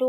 2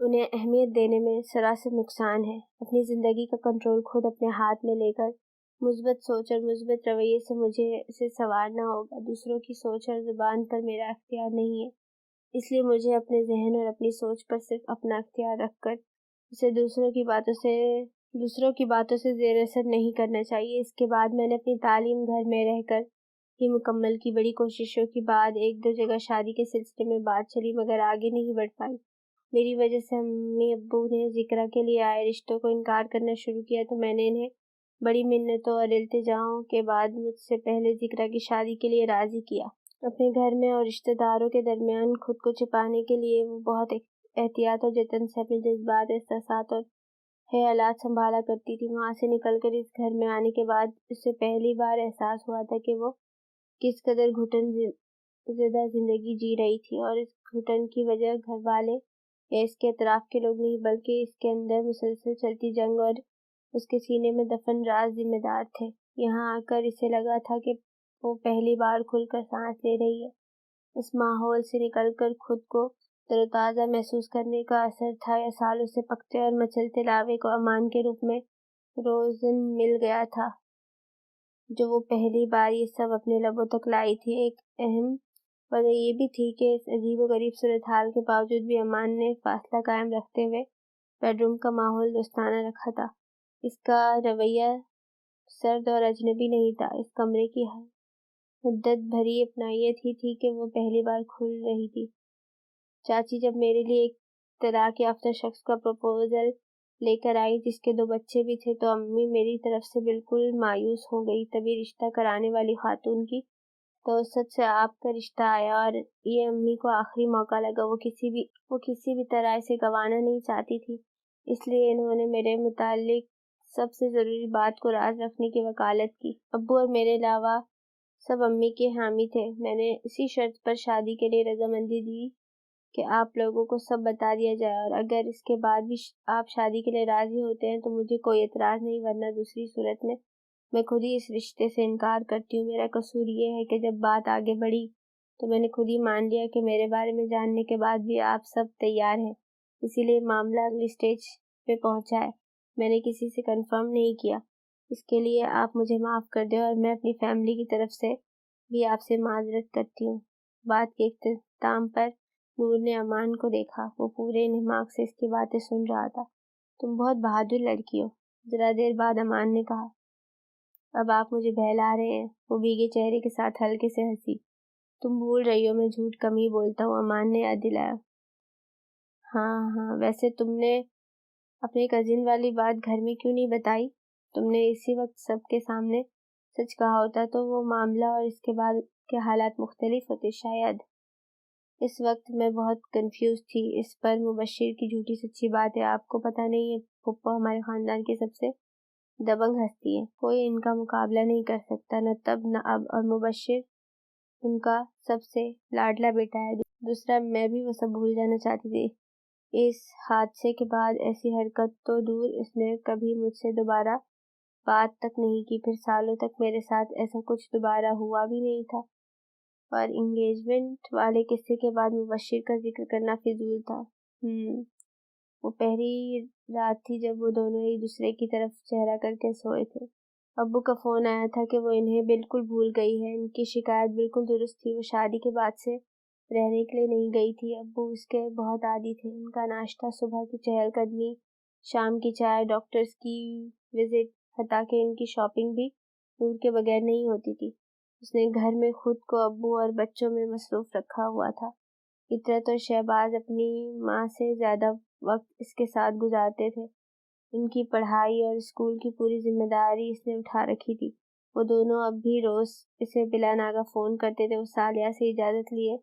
انہیں اہمیت دینے میں سراسر نقصان ہے۔ اپنی زندگی کا کنٹرول خود اپنے ہاتھ میں لے کر مثبت سوچ اور مثبت رویے سے مجھے اسے سنوارنا ہوگا۔ دوسروں کی سوچ اور زبان پر میرا اختیار نہیں ہے، اس لیے مجھے اپنے ذہن اور اپنی سوچ پر صرف اپنا اختیار رکھ کر اسے دوسروں کی باتوں سے زیر اثر نہیں کرنا چاہیے۔ اس کے بعد میں نے اپنی تعلیم گھر میں رہ کر ہی مکمل کی۔ بڑی کوششوں کے بعد ایک دو جگہ شادی کے سلسلے میں بات چلی، مگر آگے نہیں بڑھ پائی۔ میری وجہ سے امی ابو نے ذکرہ کے لیے آئے رشتوں کو انکار کرنا شروع کیا، تو میں نے انہیں بڑی منتوں اور التجاؤں کے بعد مجھ سے پہلے ذکرہ کی شادی کے لیے راضی کیا۔ اپنے گھر میں اور رشتہ داروں کے درمیان خود کو چھپانے کے لیے وہ بہت احتیاط اور جتن سے اپنے جذبات، احساسات اور خیالات سنبھالا کرتی تھی۔ وہاں سے نکل کر اس گھر میں آنے کے بعد اسے پہلی بار احساس ہوا تھا کہ وہ کس قدر گھٹن زدہ زندگی جی رہی تھی، اور اس گھٹن کی وجہ گھر والے یا اس کے اطراف کے لوگ نہیں، بلکہ اس کے اندر مسلسل چلتی جنگ اور اس کے سینے میں دفن راز ذمہ دار تھے۔ یہاں آ کر اسے لگا تھا کہ وہ پہلی بار کھل کر سانس لے رہی ہے۔ اس ماحول سے نکل کر خود کو تر و تازہ محسوس کرنے کا اثر تھا، یا سالوں سے پکتے اور مچلتے لاوے کو امان کے روپ میں روزن مل گیا تھا جو وہ پہلی بار یہ سب اپنے لبوں تک لائی تھی۔ ایک اہم وجہ یہ بھی تھی کہ اس عجیب و غریب صورتحال کے باوجود بھی امان نے فاصلہ قائم رکھتے ہوئے بیڈ روم کا ماحول دوستانہ رکھا تھا۔ اس کا رویہ سرد اور اجنبی نہیں تھا۔ اس کمرے کی حدت بھری اپنائیت ہی تھی کہ وہ پہلی بار کھل رہی تھی۔ چاچی جب میرے لیے ایک طلاق یافتہ شخص کا پروپوزل لے کر آئی جس کے 2 بچے بھی تھے، تو امی میری طرف سے بالکل مایوس ہو گئی۔ تبھی رشتہ کرانے والی خاتون کی توسط سے آپ کا رشتہ آیا، اور یہ امی کو آخری موقع لگا۔ وہ کسی بھی طرح اسے گنوانا نہیں چاہتی تھی، اس لیے انہوں نے میرے متعلق سب سے ضروری بات کو راز رکھنے کی وکالت کی۔ ابو اور میرے علاوہ سب امی کے حامی تھے۔ میں نے اسی شرط پر شادی کے لیے رضامندی دی کہ آپ لوگوں کو سب بتا دیا جائے، اور اگر اس کے بعد بھی آپ شادی کے لیے راضی ہوتے ہیں تو مجھے کوئی اعتراض نہیں، ورنہ دوسری صورت میں خود ہی اس رشتے سے انکار کرتی ہوں۔ میرا قصور یہ ہے کہ جب بات آگے بڑھی تو میں نے خود ہی مان لیا کہ میرے بارے میں جاننے کے بعد بھی آپ سب تیار ہیں، اسی لیے معاملہ اگلی سٹیج پہ پہنچا ہے۔ میں نے کسی سے کنفرم نہیں کیا، اس کے لیے آپ مجھے معاف کر دیں، اور میں اپنی فیملی کی طرف سے بھی آپ سے معذرت کرتی ہوں۔ بات کے اختتام پر نور نے امان کو دیکھا۔ وہ پورے انہماک سے اس کی باتیں سن رہا تھا۔ تم بہت بہادر لڑکی ہو، ذرا دیر بعد امان نے کہا۔ اب آپ مجھے بہلا رہے ہیں؟ وہ بھیگے چہرے کے ساتھ ہلکے سے ہنسی۔ تم بھول رہی ہو میں جھوٹ کم ہی بولتا ہوں، امان نے یاد دلایا۔ ہاں، ویسے تم نے اپنے کزن والی بات گھر میں کیوں نہیں بتائی؟ تم نے اسی وقت سب کے سامنے سچ کہا ہوتا تو وہ معاملہ اور اس کے بعد کے حالات مختلف ہوتے شاید۔ اس وقت میں بہت کنفیوز تھی۔ اس پر مبشر کی جھوٹی سچی بات ہے۔ آپ کو پتہ نہیں ہے پھپھو ہمارے خاندان کی سب سے دبنگ ہستی ہے، کوئی ان کا مقابلہ نہیں کر سکتا، نہ تب نہ اب، اور مبشر ان کا سب سے لاڈلا بیٹا ہے۔ دوسرا میں بھی وہ سب بھول جانا چاہتی تھی۔ اس حادثے کے بعد ایسی حرکت تو دور، اس نے کبھی مجھ سے دوبارہ بات تک نہیں کی، پھر سالوں تک میرے ساتھ ایسا کچھ دوبارہ ہوا بھی نہیں تھا، اور انگیجمنٹ والے قصے کے بعد مبشر کا ذکر کرنا فضول تھا۔ وہ پہلی رات تھی جب وہ دونوں ایک دوسرے کی طرف چہرہ کر کے سوئے تھے۔ ابو کا فون آیا تھا کہ وہ انہیں بالکل بھول گئی ہے۔ ان کی شکایت بالکل درست تھی، وہ شادی کے بعد سے رہنے کے لیے نہیں گئی تھی۔ ابو اس کے بہت عادی تھے۔ ان کا ناشتہ، صبح کی چہل قدمی، شام کی چائے، ڈاکٹرز کی وزٹ، حتیٰ کہ ان کی شاپنگ بھی نور کے بغیر نہیں ہوتی تھی۔ اس نے گھر میں خود کو ابو اور بچوں میں مصروف رکھا ہوا تھا۔ عطرت اور شہباز اپنی ماں سے زیادہ وقت اس کے ساتھ گزارتے تھے۔ ان کی پڑھائی اور اسکول کی پوری ذمہ داری اس نے اٹھا رکھی تھی۔ وہ دونوں اب بھی روز اسے بلا ناگہ فون کرتے تھے۔ وہ سالیہ سے اجازت لیے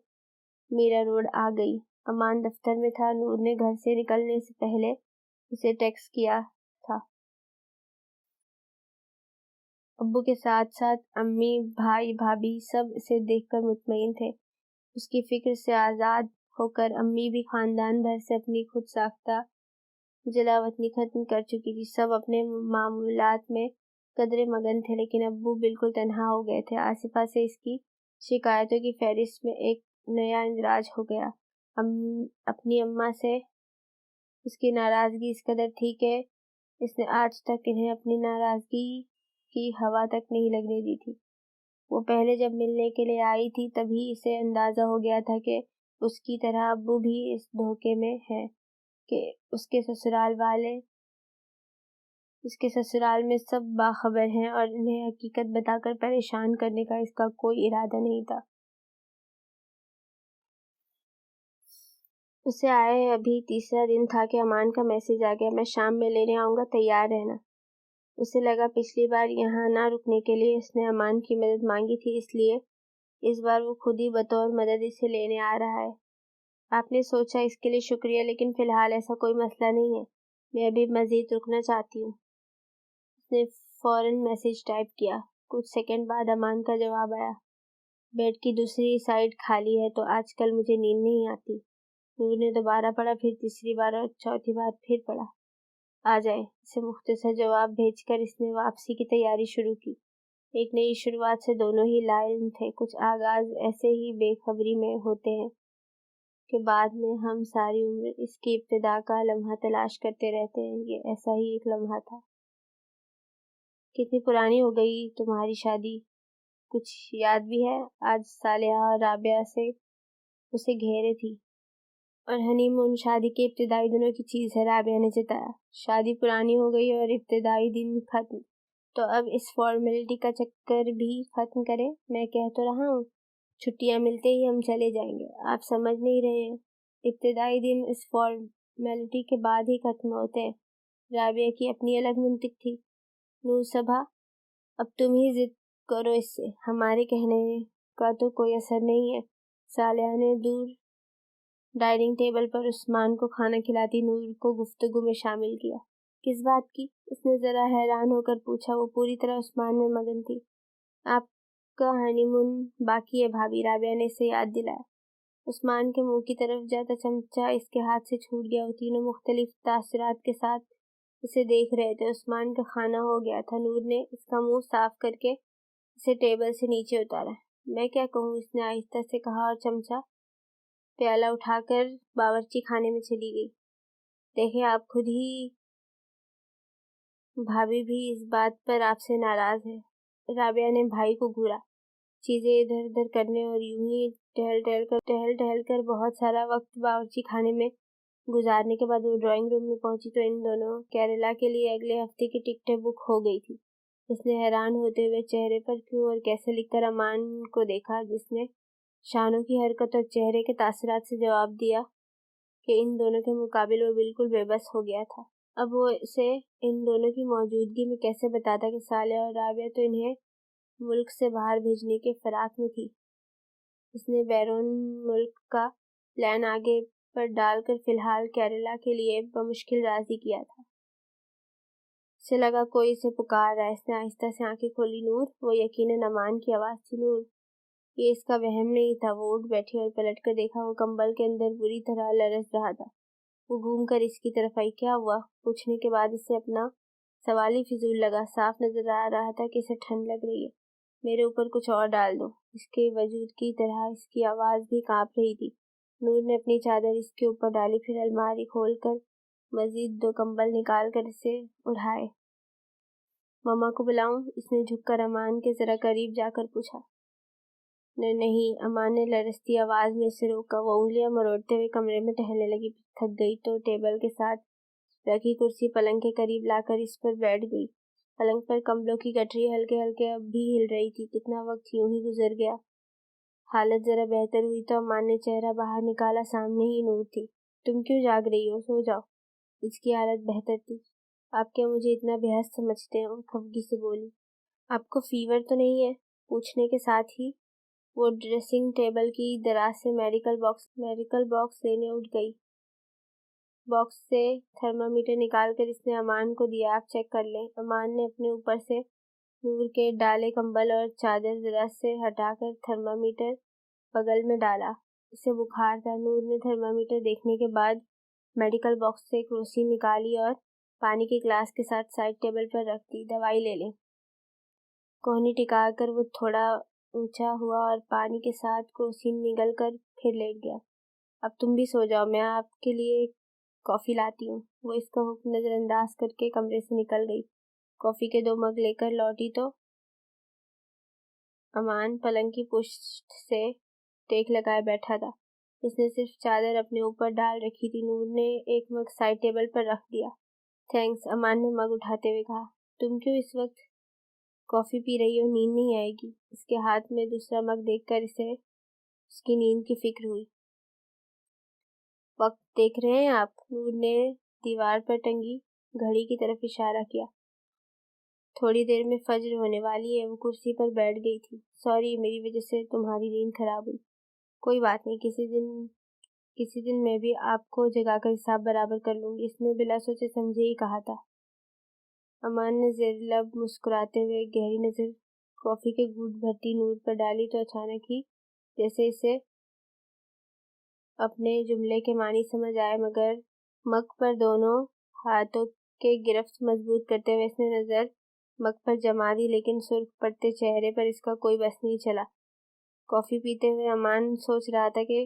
میرا روڈ آ گئی۔ امان دفتر میں تھا۔ نور نے گھر سے نکلنے سے پہلے اسے ٹیکسٹ کیا تھا۔ ابو کے ساتھ ساتھ امی، بھائی، بھابھی سب اسے دیکھ کر مطمئن تھے۔ اس کی فکر سے آزاد ہو کر امی بھی خاندان بھر سے اپنی خود ساختہ جلا وطنی ختم کر چکی تھی۔ سب اپنے معمولات میں قدرے مگن تھے، لیکن ابو بالکل تنہا ہو گئے تھے۔ آصفہ سے اس کی شکایتوں کی فہرست میں ایک نیا اندراج ہو گیا۔ اپنی اماں سے اس کی ناراضگی اس قدر تھی کہ اس نے آج تک انہیں اپنی ناراضگی کی ہوا تک نہیں لگنے دی تھی۔ وہ پہلے جب ملنے کے لیے آئی تھی تبھی اسے اندازہ ہو گیا تھا کہ اس کی طرح ابو بھی اس دھوکے میں ہے کہ اس کے سسرال میں سب باخبر ہیں اور انہیں حقیقت بتا کر پریشان کرنے کا اس کا کوئی ارادہ نہیں تھا۔ اسے آئے ابھی تیسرا دن تھا کہ امان کا میسج آ گیا، میں شام میں لینے آؤں گا، تیار رہنا۔ اسے لگا پچھلی بار یہاں نہ رکنے کے لیے اس نے امان کی مدد مانگی تھی، اس لیے اس بار وہ خود ہی بطور مدد اسے لینے آ رہا ہے۔ آپ نے سوچا، اس کے لیے شکریہ، لیکن فی الحال ایسا کوئی مسئلہ نہیں ہے، میں ابھی مزید رکنا چاہتی ہوں۔ اس نے فوراً میسج ٹائپ کیا۔ کچھ سیکنڈ بعد امان کا جواب آیا، بیڈ کی دوسری سائیڈ خالی ہے تو آج کل مجھے نیند نہیں آتی۔ نور نے دوبارہ پڑھا، پھر تیسری بار اور چوتھی بار پھر پڑھا۔ آ جائیں۔ اسے مختصر جواب بھیج کر اس نے واپسی کی تیاری شروع کی۔ ایک نئی شروعات سے دونوں ہی لائل تھے۔ کچھ آغاز ایسے ہی بے خبری میں ہوتے ہیں کہ بعد میں ہم ساری عمر اس کی ابتدا کا لمحہ تلاش کرتے رہتے ہیں۔ یہ ایسا ہی ایک لمحہ تھا۔ کتنی پرانی ہو گئی تمہاری شادی، کچھ یاد بھی ہے؟ آج صالحہ اور رابعہ سے اسے گھیرے تھی۔ اور ہنی مون شادی کے ابتدائی دنوں کی چیز ہے، رابعہ نے جتایا۔ شادی پرانی ہو گئی اور ابتدائی دن ختم، تو اب اس فارمیلٹی کا چکر بھی ختم کریں۔ میں کہہ تو رہا ہوں، چھٹیاں ملتے ہی ہم چلے جائیں گے۔ آپ سمجھ نہیں رہے ہیں، ابتدائی دن اس فارمیلٹی کے بعد ہی ختم ہوتے ہیں۔ رابعہ کی اپنی الگ منطق تھی۔ نور صبا، اب تم ہی ضد کرو اس سے، ہمارے کہنے کا تو کوئی اثر نہیں ہے۔ صالحہ نے دور ڈائننگ ٹیبل پر عثمان کو کھانا کھلاتی نور کو گفتگو میں شامل کیا۔ کس بات کی؟ اس نے ذرا حیران ہو کر پوچھا۔ وہ پوری طرح عثمان میں مگن تھی۔ آپ کا ہنی مون باقی ہے بھابھی، رابعہ نے اسے یاد دلایا۔ عثمان کے منہ کی طرف جاتا چمچہ اس کے ہاتھ سے چھوٹ گیا۔ وہ تینوں مختلف تاثرات کے ساتھ اسے دیکھ رہے تھے۔ عثمان کا کھانا ہو گیا تھا۔ نور نے اس کا منہ صاف کر کے اسے ٹیبل سے نیچے اتارا۔ میں کیا کہوں، اس نے آہستہ سے کہا اور چمچہ پیالہ اٹھا کر باورچی خانے میں چلی گئی۔ دیکھیں آپ خود ہی، بھابھی بھی اس بات پر آپ سے ناراض ہے۔ رابعہ نے بھائی کو گھورا۔ چیزیں ادھر ادھر کرنے اور یوں ہی ٹہل ٹہل کر بہت سارا وقت باورچی خانے میں گزارنے کے بعد وہ ڈرائنگ روم میں پہنچی تو ان دونوں کیرلا کے لیے اگلے ہفتے کی ٹکٹیں بک ہو گئی تھی۔ اس نے حیران ہوتے ہوئے چہرے پر کیوں اور کیسے لکھ کر امان کو دیکھا، جس نے شانوں کی حرکت اور چہرے کے تاثرات سے جواب دیا کہ ان دونوں کے مقابل وہ بالکل بے بس ہو گیا تھا۔ اب وہ اسے ان دونوں کی موجودگی میں کیسے بتاتا کہ صالحہ اور رابعہ تو انہیں ملک سے باہر بھیجنے کے فراق میں تھی۔ اس نے بیرون ملک کا پلان آگے پر ڈال کر فی الحال کیرلا کے لیے بمشکل راضی کیا تھا۔ اسے لگا کوئی اسے پکار رہا ہے۔ اس نے آہستہ سے آنکھیں کھولی۔ نور، وہ یقیناً امان کی آواز تھی۔ نور، یہ اس کا وہم نہیں تھا۔ وہ اٹھ بیٹھی اور پلٹ کر دیکھا، وہ کمبل کے اندر بری طرح لرز رہا تھا۔ وہ گھوم کر اس کی طرف آئی۔ کیا ہوا؟ پوچھنے کے بعد اسے اپنا سوال ہی فضول لگا۔ صاف نظر آ رہا تھا کہ اسے ٹھنڈ لگ رہی ہے۔ میرے اوپر کچھ اور ڈال دو۔ اس کے وجود کی طرح اس کی آواز بھی کانپ رہی تھی۔ نور نے اپنی چادر اس کے اوپر ڈالی، پھر الماری کھول کر مزید 2 کمبل نکال کر اسے اڑھائے۔ مما کو بلاؤں؟ اس نے جھک کر امان کے ذرا قریب جا کر پوچھا۔ نہیں، امان نے لرزتی آواز میں اسے روکا۔ وہ انگلیاں مروڑتے ہوئے کمرے میں ٹہلنے لگی۔ تھک گئی تو ٹیبل کے ساتھ رکھی کرسی پلنگ کے قریب لا کر اس پر بیٹھ گئی۔ پلنگ پر کمبلوں کی گٹری ہلکے ہلکے اب بھی ہل رہی تھی۔ کتنا وقت یوں ہی گزر گیا۔ حالت ذرا بہتر ہوئی تو امان نے چہرہ باہر نکالا۔ سامنے ہی نور تھی۔ تم کیوں جاگ رہی ہو؟ سو جاؤ۔ اس کی حالت بہتر تھی۔ آپ کیا مجھے اتنا بے حس سمجھتے ہیں؟ وہ خفگی سے بولی۔ آپ کو فیور تو نہیں ہے؟ پوچھنے کے ساتھ ہی وہ ڈریسنگ ٹیبل کی دراز سے میڈیکل باکس لینے اٹھ گئی۔ باکس سے تھرمامیٹر نکال کر اس نے امان کو دیا۔ آپ چیک کر لیں۔ امان نے اپنے اوپر سے نور کے ڈالے کمبل اور چادر دراز سے ہٹا کر تھرمامیٹر بغل میں ڈالا۔ اسے بخار تھا۔ نور نے تھرمامیٹر دیکھنے کے بعد میڈیکل باکس سے کروسین نکالی اور پانی کے گلاس کے ساتھ سائڈ ٹیبل پر رکھ دی۔ دوائی لے لیں۔ کوہنی ٹکا کر وہ تھوڑا اونچا ہوا اور پانی کے ساتھ کروسین نگل کر پھر لیٹ گیا۔ اب تم بھی سو جاؤ، میں آپ کے لیے کافی لاتی ہوں۔ وہ اس کا حکم نظر انداز کر کے کمرے سے نکل گئی۔ کافی کے 2 مگ لے کر لوٹی تو امان پلنگ کی پشت سے ٹیک لگائے بیٹھا تھا۔ اس نے صرف چادر اپنے اوپر ڈال رکھی تھی۔ نور نے ایک مگ سائڈ ٹیبل پر رکھ دیا۔ تھینکس، امان نے مگ اٹھاتے ہوئے کہا۔ تم کیوں اس وقت کافی پی رہی ہو؟ نیند نہیں آئے گی؟ اس کے ہاتھ میں دوسرا مگ دیکھ کر اسے اس کی نیند کی فکر ہوئی۔ وقت دیکھ رہے ہیں آپ؟ نور نے دیوار پر ٹنگی گھڑی کی طرف اشارہ کیا۔ تھوڑی دیر میں فجر ہونے والی ہے۔ وہ کرسی پر بیٹھ گئی تھی۔ سوری، میری وجہ سے تمہاری نیند خراب ہوئی۔ کوئی بات نہیں، کسی دن میں بھی آپ کو جگا کر حساب برابر کر لوں گی، اس نے بلا سوچے سمجھے ہی کہا تھا۔ امان نے زیر لب مسکراتے ہوئے گہری نظر کافی کے گھونٹ بھرتی نور پر ڈالی تو اچانک ہی جیسے اسے اپنے جملے کے معنی سمجھ آئے، مگر مگ پر دونوں ہاتھوں کے گرفت مضبوط کرتے ہوئے اس نے نظر مگ پر جما دی، لیکن سرخ پڑتے چہرے پر اس کا کوئی بس نہیں چلا۔ کافی پیتے ہوئے امان سوچ رہا تھا کہ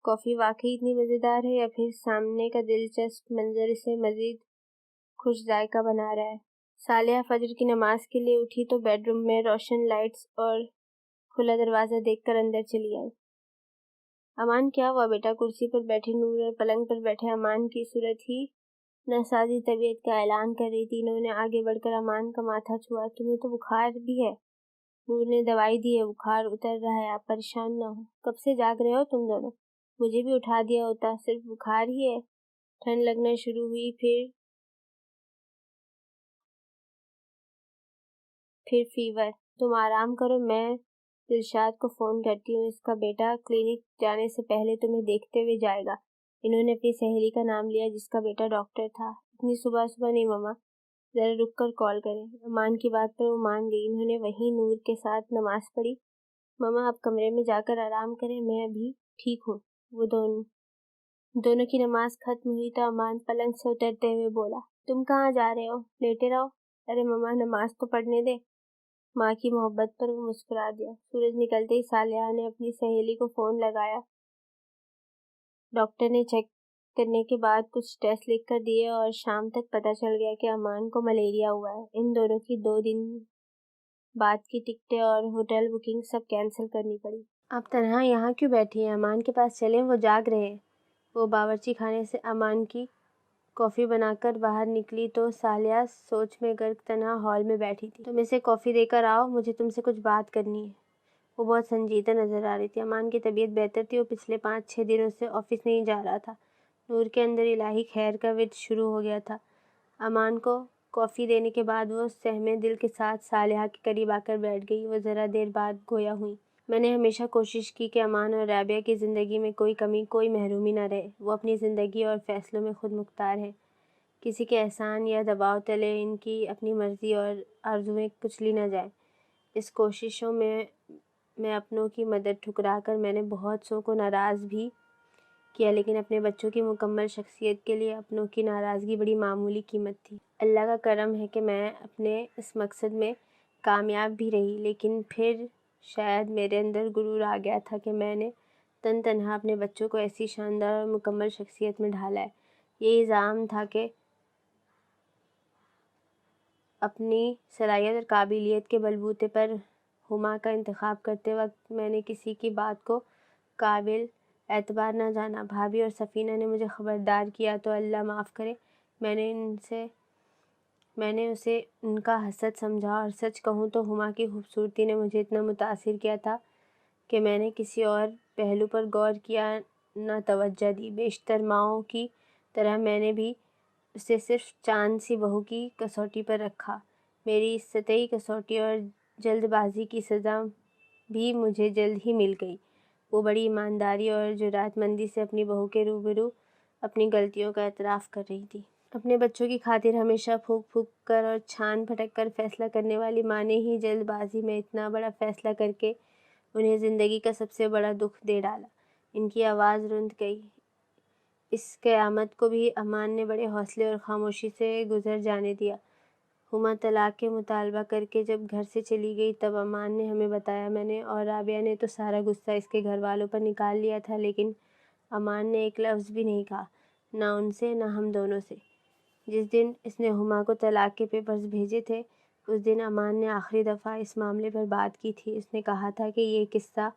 کافی واقعی اتنی مزیدار ہے یا پھر سامنے کا دلچسپ منظر اسے مزید خوش ذائقہ بنا رہا ہے۔ صالحہ فجر کی نماز کے لیے اٹھی تو بیڈ روم میں روشن لائٹس اور کھلا دروازہ دیکھ کر اندر چلی آئی۔ امان، کیا ہوا بیٹا؟ کرسی پر بیٹھے نور اور پلنگ پر بیٹھے امان کی صورت ہی ناسازی طبیعت کا اعلان کر رہی تھی۔ انہوں نے آگے بڑھ کر امان کا ماتھا چھوا۔ تمہیں تو بخار بھی ہے؟ نور نے دوائی دی ہے، بخار اتر رہا ہے، آپ پریشان نہ ہو۔ کب سے جاگ رہے ہو تم دونوں؟ مجھے بھی اٹھا دیا ہوتا، صرف بخار ہی ہے۔ ٹھنڈ لگنا شروع ہوئی، پھر فیور۔ تم آرام کرو، میں دلشاد کو فون کرتی ہوں، اس کا بیٹا کلینک جانے سے پہلے تمہیں دیکھتے ہوئے جائے گا۔ انہوں نے اپنی سہیلی کا نام لیا جس کا بیٹا ڈاکٹر تھا۔ اتنی صبح نہیں ماما، ذرا رک کر کال کریں۔ امان کی بات پر وہ مان گئی۔ انہوں نے وہیں نور کے ساتھ نماز پڑھی۔ ماما آپ کمرے میں جا کر آرام کریں، میں ابھی ٹھیک ہوں۔ وہ دونوں کی نماز ختم ہوئی تو امان پلنگ سے اترتے ہوئے بولا، تم کہاں جا رہے ہو؟ لیٹے رہو۔ ارے ماما نماز تو پڑھنے دے۔ ماں کی محبت پر وہ مسکرا دیا۔ سورج نکلتے ہی صالحہ نے اپنی سہیلی کو فون لگایا۔ ڈاکٹر نے چیک کرنے کے بعد کچھ ٹیسٹ لکھ کر دیے اور شام تک پتہ چل گیا کہ امان کو ملیریا ہوا ہے۔ ان دونوں کی 2 دن بعد کی ٹکٹیں اور ہوٹل بکنگ سب کینسل کرنی پڑی۔ آپ تنہا یہاں کیوں بیٹھی ہیں؟ امان کے پاس چلیں، وہ جاگ رہے ہیں۔ وہ باورچی خانے سے امان کی کافی بنا کر باہر نکلی تو صالحہ سوچ میں غرق تنہا ہال میں بیٹھی تھی۔ تم اسے کافی دے کر آؤ، مجھے تم سے کچھ بات کرنی ہے۔ وہ بہت سنجیدہ نظر آ رہی تھی۔ امان کی طبیعت بہتر تھی، وہ پچھلے 5-6 دنوں سے آفس نہیں جا رہا تھا۔ نور کے اندر الہی خیر کا ورد شروع ہو گیا تھا۔ امان کو کافی دینے کے بعد وہ سہمے دل کے ساتھ صالحہ کے قریب آ کر بیٹھ گئی۔ وہ ذرا دیر بعد گویا ہوئی۔ میں نے ہمیشہ کوشش کی کہ امان اور رابعہ کی زندگی میں کوئی کمی، کوئی محرومی نہ رہے۔ وہ اپنی زندگی اور فیصلوں میں خود مختار ہیں۔ کسی کے احسان یا دباؤ تلے ان کی اپنی مرضی اور آرزوئیں کچلی نہ جائیں۔ اس کوششوں میں اپنوں کی مدد ٹھکرا کر میں نے بہت سو کو ناراض بھی کیا، لیکن اپنے بچوں کی مکمل شخصیت کے لیے اپنوں کی ناراضگی بڑی معمولی قیمت تھی۔ اللہ کا کرم ہے کہ میں اپنے اس مقصد میں کامیاب بھی رہی، لیکن پھر شاید میرے اندر غرور آ گیا تھا کہ میں نے تنہا اپنے بچوں کو ایسی شاندار اور مکمل شخصیت میں ڈھالا ہے۔ یہ الزام تھا کہ اپنی صلاحیت اور قابلیت کے بل بوتے پر ہما کا انتخاب کرتے وقت میں نے کسی کی بات کو قابل اعتبار نہ جانا۔ بھابھی اور سفینہ نے مجھے خبردار کیا تو اللہ معاف کرے، میں نے اسے ان کا حسد سمجھا، اور سچ کہوں تو ہما کی خوبصورتی نے مجھے اتنا متاثر کیا تھا کہ میں نے کسی اور پہلو پر غور کیا نہ توجہ دی۔ بیشتر ماؤں کی طرح میں نے بھی اسے صرف چاند سی بہو کی کسوٹی پر رکھا۔ میری اس سطحی کسوٹی اور جلد بازی کی سزا بھی مجھے جلد ہی مل گئی۔ وہ بڑی ایمانداری اور جرأت مندی سے اپنی بہو کے روبرو اپنی غلطیوں کا اعتراف کر رہی تھی۔ اپنے بچوں کی خاطر ہمیشہ پھونک پھونک کر اور چھان پھٹک کر فیصلہ کرنے والی ماں نے ہی جلد بازی میں اتنا بڑا فیصلہ کر کے انہیں زندگی کا سب سے بڑا دکھ دے ڈالا۔ ان کی آواز رند گئی۔ اس قیامت کو بھی امان نے بڑے حوصلے اور خاموشی سے گزر جانے دیا۔ ہما طلاق کے مطالبہ کر کے جب گھر سے چلی گئی تب امان نے ہمیں بتایا۔ میں نے اور رابعہ نے تو سارا غصہ اس کے گھر والوں پر نکال لیا تھا، لیکن امان نے ایک لفظ بھی نہیں کہا۔ نہ ان سے نہ ہم دونوں سے۔ جس دن اس نے ہما کو طلاق کے پیپرز بھیجے تھے اس دن امان نے آخری دفعہ اس معاملے پر بات کی تھی۔ اس نے کہا تھا کہ یہ قصہ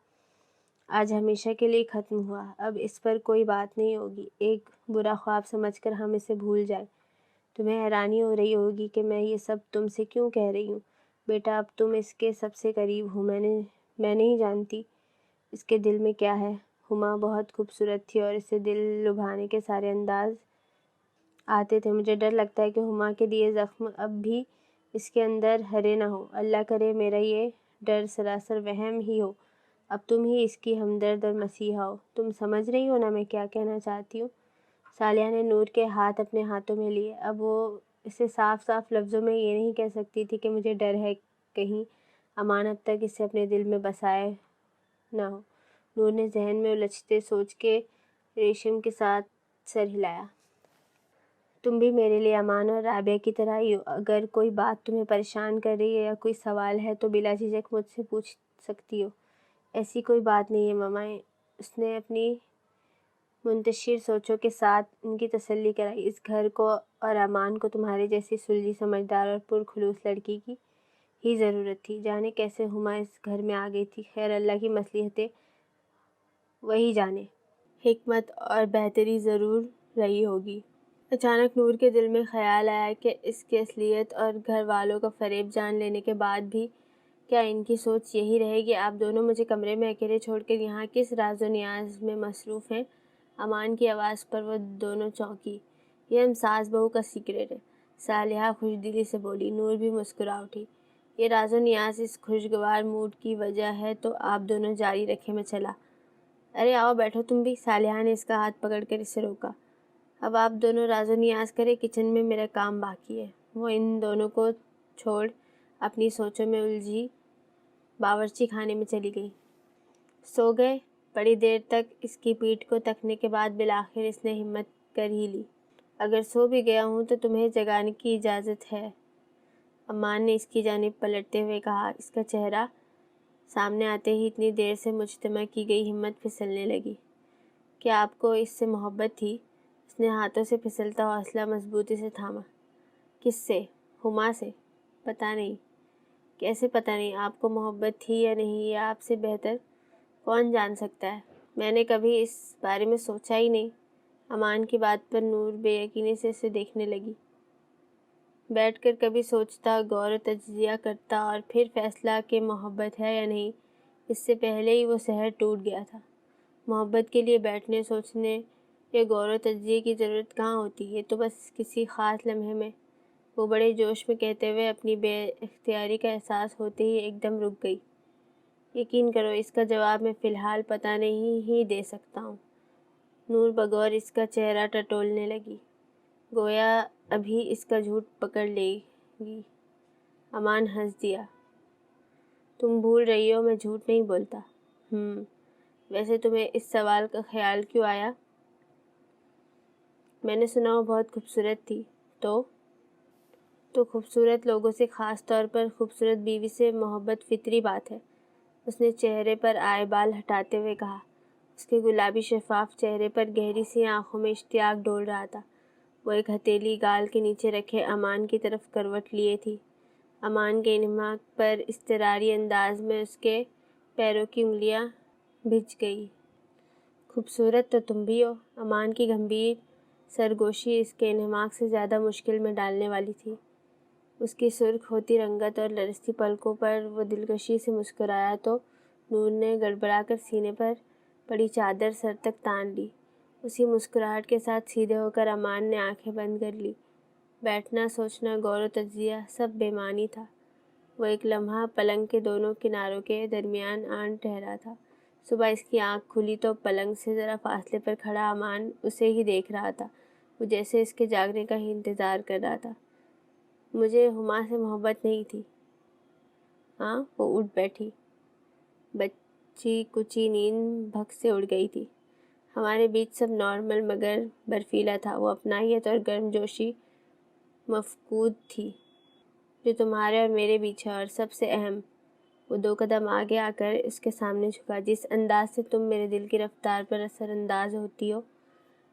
آج ہمیشہ کے لیے ختم ہوا، اب اس پر کوئی بات نہیں ہوگی، ایک برا خواب سمجھ کر ہم اسے بھول جائیں۔ تمہیں حیرانی ہو رہی ہوگی کہ میں یہ سب تم سے کیوں کہہ رہی ہوں بیٹا، اب تم اس کے سب سے قریب ہو، میں نہیں جانتی اس کے دل میں کیا ہے۔ ہما بہت خوبصورت تھی اور اسے دل لبھانے کے سارے انداز آتے تھے۔ مجھے ڈر لگتا ہے کہ ہما کے لیے زخم اب بھی اس کے اندر ہرے نہ ہو، اللہ کرے میرا یہ ڈر سراسر وہم ہی ہو، اب تم ہی اس کی ہمدرد اور مسیحا ہو۔ تم سمجھ رہی ہو نا میں کیا کہنا چاہتی ہوں؟ صالحہ نے نور کے ہاتھ اپنے ہاتھوں میں لیے۔ اب وہ اسے صاف صاف لفظوں میں یہ نہیں کہہ سکتی تھی کہ مجھے ڈر ہے کہیں امان اب تک اسے اپنے دل میں بسائے نہ ہو۔ نور نے ذہن میں الجھتے سوچ کے ریشم کے ساتھ سر ہلایا۔ تم بھی میرے لیے امان اور رابعہ کی طرح ہی ہو، اگر کوئی بات تمہیں پریشان کر رہی ہے یا کوئی سوال ہے تو بلا جھجک مجھ سے پوچھ سکتی ہو۔ ایسی کوئی بات نہیں ہے ماما، اس نے اپنی منتشر سوچوں کے ساتھ ان کی تسلی کرائی۔ اس گھر کو اور امان کو تمہارے جیسی سلجھی سمجھدار اور پرخلوص لڑکی کی ہی ضرورت تھی۔ جانے کیسے ہما اس گھر میں آ گئی تھی، خیر اللہ کی مصلحتیں وہی جانے، حکمت اور بہتری ضرور رہی ہوگی۔ اچانک نور کے دل میں خیال آیا کہ اس کی اصلیت اور گھر والوں کا فریب جان لینے کے بعد بھی کیا ان کی سوچ یہی رہے گی؟ آپ دونوں مجھے کمرے میں اکیلے چھوڑ کر یہاں کس راز و نیاز میں مصروف ہیں؟ امان کی آواز پر وہ دونوں چونکی۔ یہ ہم ساس بہو کا سیکرٹ ہے، صالحہ خوش دلی سے بولی۔ نور بھی مسکرا اٹھی۔ یہ راز و نیاز اس خوشگوار موڈ کی وجہ ہے تو آپ دونوں جاری رکھیں، میں چلا۔ ارے آؤ بیٹھو تم بھی، صالحہ نے اس کا ہاتھ پکڑ کر اسے روکا۔ اب آپ دونوں راز و نیاز کریں، کچن میں میرا کام باقی ہے۔ وہ ان دونوں کو چھوڑ اپنی سوچوں میں الجھی باورچی خانے میں چلی گئی۔ سو گئے؟ بڑی دیر تک اس کی پیٹھ کو تکنے کے بعد بالآخر اس نے ہمت کر ہی لی۔ اگر سو بھی گیا ہوں تو تمہیں جگانے کی اجازت ہے، امان نے اس کی جانب پلٹتے ہوئے کہا۔ اس کا چہرہ سامنے آتے ہی اتنی دیر سے مجتمع کی گئی ہمت پھسلنے لگی۔ کیا آپ کو اس سے محبت تھی؟ اس نے ہاتھوں سے پھسلتا حوصلہ مضبوطی سے تھاما۔ کس سے؟ ہما سے؟ پتہ نہیں۔ کیسے پتہ نہیں؟ آپ کو محبت تھی یا نہیں یہ آپ سے بہتر کون جان سکتا ہے؟ میں نے کبھی اس بارے میں سوچا ہی نہیں۔ امان کی بات پر نور بے یقینی سے اسے دیکھنے لگی۔ بیٹھ کر کبھی سوچتا، غور و تجزیہ کرتا اور پھر فیصلہ کہ محبت ہے یا نہیں، اس سے پہلے ہی وہ سحر ٹوٹ گیا تھا۔ محبت کے لیے بیٹھنے، سوچنے یا غور و تجزیے کی ضرورت کہاں ہوتی؟ یہ تو بس کسی خاص لمحے میں۔ وہ بڑے جوش میں کہتے ہوئے اپنی بے اختیاری کا احساس ہوتے ہی ایک دم رک گئی۔ یقین کرو اس کا جواب میں فی الحال پتہ نہیں ہی دے سکتا ہوں۔ نور بغور اس کا چہرہ ٹٹولنے لگی، گویا ابھی اس کا جھوٹ پکڑ لے گی۔ امان ہنس دیا۔ تم بھول رہی ہو میں جھوٹ نہیں بولتا۔ ویسے تمہیں اس سوال کا خیال کیوں آیا؟ میں نے سنا وہ بہت خوبصورت تھی۔ تو خوبصورت لوگوں سے، خاص طور پر خوبصورت بیوی سے محبت فطری بات ہے، اس نے چہرے پر آئے بال ہٹاتے ہوئے کہا۔ اس کے گلابی شفاف چہرے پر گہری سی آنکھوں میں اشتیاق ڈول رہا تھا۔ وہ ایک ہتھیلی گال کے نیچے رکھے امان کی طرف کروٹ لیے تھی۔ امان کے انہماک پر اضطراری انداز میں اس کے پیروں کی انگلیاں بھیج گئی۔ خوبصورت تو تم بھی ہو۔ امان کی گمبھیر سرگوشی اس کے انہماک سے زیادہ مشکل میں ڈالنے والی تھی۔ اس کی سرخ ہوتی رنگت اور لرزتی پلکوں پر وہ دلکشی سے مسکرایا تو نور نے گڑبڑا کر سینے پر پڑی چادر سر تک تان لی۔ اسی مسکراہٹ کے ساتھ سیدھے ہو کر امان نے آنکھیں بند کر لی۔ بیٹھنا، سوچنا، غور و تجزیہ سب بے معنی تھا۔ وہ ایک لمحہ پلنگ کے دونوں کناروں کے درمیان آن ٹھہرا تھا۔ صبح اس کی آنکھ کھلی تو پلنگ سے ذرا فاصلے پر کھڑا امان اسے ہی دیکھ رہا تھا، وہ جیسے اس کے جاگنے کا ہی انتظار کر رہا تھا۔ مجھے ہما سے محبت نہیں تھی۔ ہاں؟ وہ اٹھ بیٹھی۔ بچی کچی نیند بھگ سے اڑ گئی تھی۔ ہمارے بیچ سب نارمل مگر برفیلا تھا۔ وہ اپنائیت اور گرم جوشی مفقود تھی جو تمہارے اور میرے بیچ ہے، اور سب سے اہم، وہ 2 قدم آگے آ کر اس کے سامنے جھکا، جس انداز سے تم میرے دل کی رفتار پر اثر انداز ہوتی ہو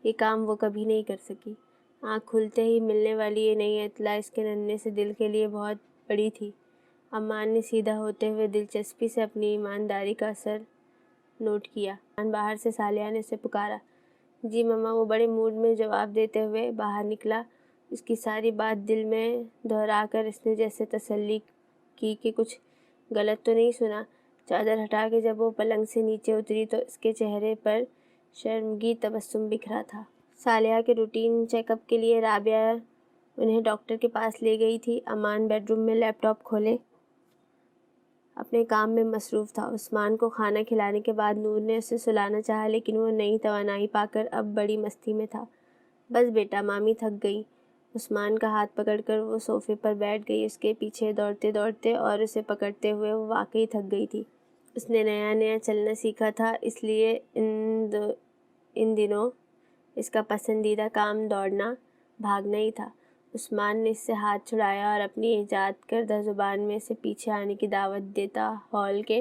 یہ کام وہ کبھی نہیں کر سکی۔ آنکھ کھلتے ہی ملنے والی یہ نئی اطلاع اس کے ننھے سے دل کے لیے بہت بڑی تھی۔ امان نے سیدھا ہوتے ہوئے دلچسپی سے اپنی ایمانداری کا اثر نوٹ کیا۔ باہر سے صالحہ نے اسے پکارا۔ جی مما، وہ بڑے موڈ میں جواب دیتے ہوئے باہر نکلا۔ اس کی ساری بات دل میں دہرا کر اس نے جیسے تسلی کی کہ کچھ غلط تو نہیں سنا۔ چادر ہٹا کے جب وہ پلنگ سے نیچے اتری تو اس کے چہرے پر شرمگی تبسم بکھرا تھا۔ صالحہ کے روٹین چیک اپ کے لیے رابعہ انہیں ڈاکٹر کے پاس لے گئی تھی۔ امان بیڈ روم میں لیپ ٹاپ کھولے اپنے کام میں مصروف تھا۔ عثمان کو کھانا کھلانے کے بعد نور نے اسے سلانا چاہا لیکن وہ نئی توانائی پا کر اب بڑی مستی میں تھا۔ بس بیٹا، مامی تھک گئی۔ عثمان کا ہاتھ پکڑ کر وہ صوفے پر بیٹھ گئی۔ اس کے پیچھے دوڑتے دوڑتے اور اسے پکڑتے ہوئے وہ واقعی تھک گئی تھی۔ اس نے نیا نیا چلنا سیکھا تھا، اس لیے ان دنوں اس کا پسندیدہ کام دوڑنا بھاگنا ہی تھا۔ عثمان نے اس سے ہاتھ چھڑایا اور اپنی ایجاد کردہ زبان میں اسے پیچھے آنے کی دعوت دیتا ہال کے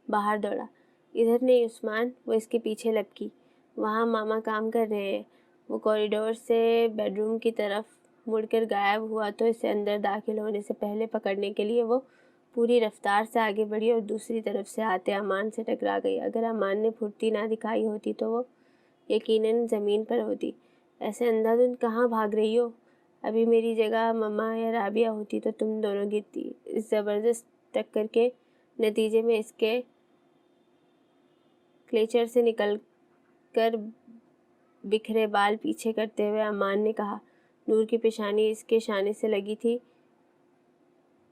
باہر دوڑا۔ ادھر نہیں عثمان، وہ اس کے پیچھے لپکی۔ وہاں ماما کام کر رہے ہیں۔ وہ کوریڈور سے بیڈ روم کی طرف مڑ کر غائب ہوا تو اسے اندر داخل ہونے سے پہلے پکڑنے کے لیے وہ پوری رفتار سے آگے بڑھی اور دوسری طرف سے آتے امان سے ٹکرا گئی۔ اگر امان نے پھرتی نہ دکھائی ہوتی تو وہ یقیناً زمین پر ہوتی۔ ایسے اندھا دھند کہاں بھاگ رہی ہو؟ ابھی میری جگہ مما یا رابعہ ہوتی تو تم دونوں گرتی۔ اس زبردست ٹکر کے نتیجے میں اس کے کلیچر سے نکل کر بکھرے بال پیچھے کرتے ہوئے امان نے کہا۔ نور کی پیشانی اس کے شانے سے لگی تھی۔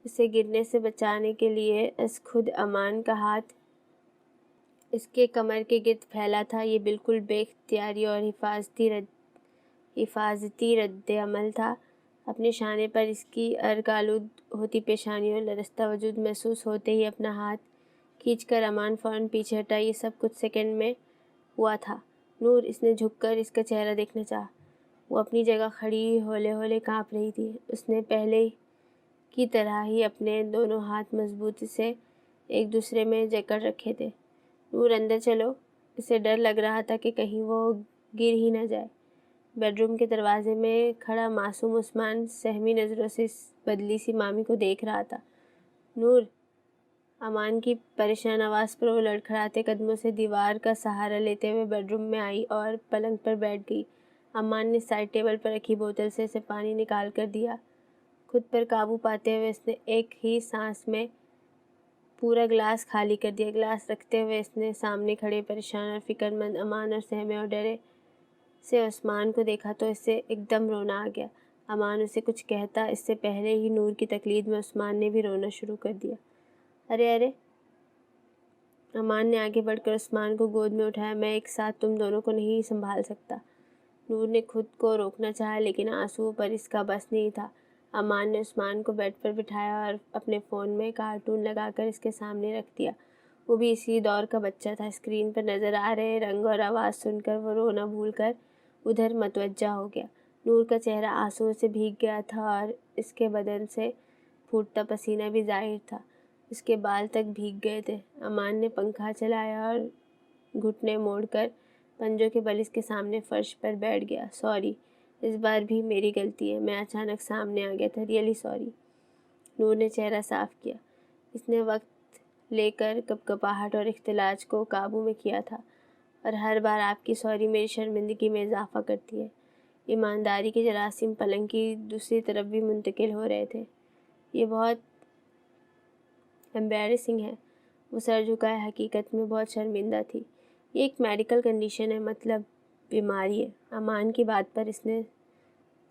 اسے گرنے سے بچانے کے لیے از خود امان کا ہاتھ اس کے کمر کے گرد پھیلا تھا۔ یہ بالکل بے اختیاری اور حفاظتی رد عمل تھا۔ اپنے شانے پر اس کی ارگ آلود ہوتی پیشانی اور لرزتا وجود محسوس ہوتے ہی اپنا ہاتھ کھینچ کر امان فوراً پیچھے ہٹا۔ یہ سب کچھ سیکنڈ میں ہوا تھا۔ نور، اس نے جھک کر اس کا چہرہ دیکھنا چاہا۔ وہ اپنی جگہ کھڑی ہولے ہولے کانپ رہی تھی۔ اس نے پہلے کی طرح ہی اپنے دونوں ہاتھ مضبوطی سے ایک دوسرے میں جکڑ رکھے تھے۔ نور، اندر چلو۔ اسے ڈر لگ رہا تھا کہ کہیں وہ گر ہی نہ جائے۔ بیڈ روم کے دروازے میں کھڑا معصوم عثمان سہمی نظروں سے اس بدلی سی مامی کو دیکھ رہا تھا۔ نور، امان کی پریشان آواز پر وہ لڑکھڑاتے قدموں سے دیوار کا سہارا لیتے ہوئے بیڈ روم میں آئی اور پلنگ پر بیٹھ گئی۔ امان نے سائڈ ٹیبل پر رکھی بوتل سے اسے پانی نکال کر دیا۔ خود پر قابو پاتے ہوئے اس نے ایک ہی سانس میں پورا گلاس خالی کر دیا۔ گلاس رکھتے ہوئے اس نے سامنے کھڑے پریشان اور فکر مند امان اور سہمے اور ڈرے سے عثمان کو دیکھا تو اسے ایک دم رونا آ گیا۔ امان اسے کچھ کہتا اس سے پہلے ہی نور کی تقلید میں عثمان نے بھی رونا شروع کر دیا۔ ارے! امان نے آگے بڑھ کر عثمان کو گود میں اٹھایا۔ میں ایک ساتھ تم دونوں کو نہیں سنبھال سکتا۔ نور نے خود کو روکنا چاہا لیکن آنسوؤں پر اس کا بس نہیں تھا۔ امان نے عثمان کو بیڈ پر بٹھایا اور اپنے فون میں کارٹون لگا کر اس کے سامنے رکھ دیا۔ وہ بھی اسی دور کا بچہ تھا۔ اسکرین پر نظر آ رہے رنگ اور آواز سن کر وہ رونا بھول کر ادھر متوجہ ہو گیا۔ نور کا چہرہ آنسوؤں سے بھیگ گیا تھا اور اس کے بدن سے پھوٹتا پسینہ بھی ظاہر تھا۔ اس کے بال تک بھیگ گئے تھے۔ امان نے پنکھا چلایا اور گھٹنے موڑ کر پنجوں کے بل اس کے سامنے فرش پر بیٹھ گیا۔ سوری، اس بار بھی میری غلطی ہے۔ میں اچانک سامنے آ گیا تھا۔ Really sorry. نور نے چہرہ صاف کیا۔ اس نے وقت لے کر کپکپاہٹ اور اختلاج کو قابو میں کیا تھا، اور ہر بار آپ کی سوری میری شرمندگی میں اضافہ کرتی ہے۔ ایمانداری کے جراثیم پلنگ کی دوسری طرف بھی منتقل ہو رہے تھے۔ یہ بہت ایمبیرسنگ ہے۔ وہ سر جھکائے، حقیقت میں بہت شرمندہ تھی۔ یہ ایک میڈیکل کنڈیشن ہے، مطلب بیماری ہے۔ امان کی بات پر اس نے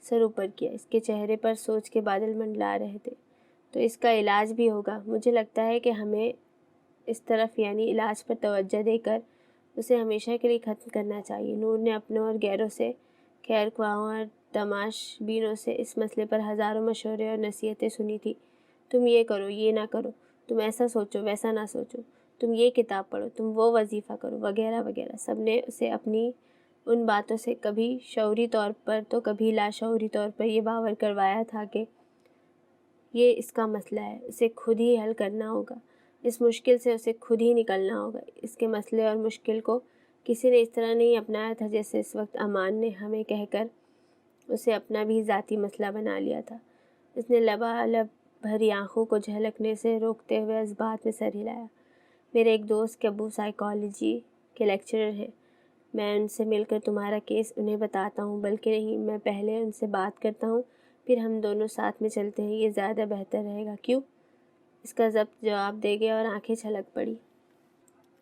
سر اوپر کیا۔ اس کے چہرے پر سوچ کے بادل منڈلا رہے تھے۔ تو اس کا علاج بھی ہوگا؟ مجھے لگتا ہے کہ ہمیں اس طرف یعنی علاج پر توجہ دے کر اسے ہمیشہ کے لیے ختم کرنا چاہیے۔ نور نے اپنوں اور غیروں سے، خیر خواہوں اور تماش بینوں سے اس مسئلے پر ہزاروں مشورے اور نصیحتیں سنی تھی۔ تم یہ کرو، یہ نہ کرو، تم ایسا سوچو، ویسا نہ سوچو، تم یہ کتاب پڑھو، تم وہ وظیفہ کرو، وغیرہ وغیرہ۔ سب نے اسے اپنی ان باتوں سے کبھی شعوری طور پر تو کبھی لاشعوری طور پر یہ باور کروایا تھا کہ یہ اس کا مسئلہ ہے، اسے خود ہی حل کرنا ہوگا، اس مشکل سے اسے خود ہی نکلنا ہوگا۔ اس کے مسئلے اور مشکل کو کسی نے اس طرح نہیں اپنایا تھا جیسے اس وقت امان نے ہمیں کہہ کر اسے اپنا بھی ذاتی مسئلہ بنا لیا تھا۔ اس نے لبالب بھری آنکھوں کو جھلکنے سے روکتے ہوئے اس بات میں سر ہلایا۔ میرے ایک دوست کے ابو سائیکالوجی کے لیکچرر ہیں، میں ان سے مل کر تمہارا کیس انہیں بتاتا ہوں، بلکہ نہیں، میں پہلے ان سے بات کرتا ہوں، پھر ہم دونوں ساتھ میں چلتے ہیں، یہ زیادہ بہتر رہے گا۔ کیوں؟ اس کا ضبط جواب دے گیا اور آنکھیں چھلک پڑی۔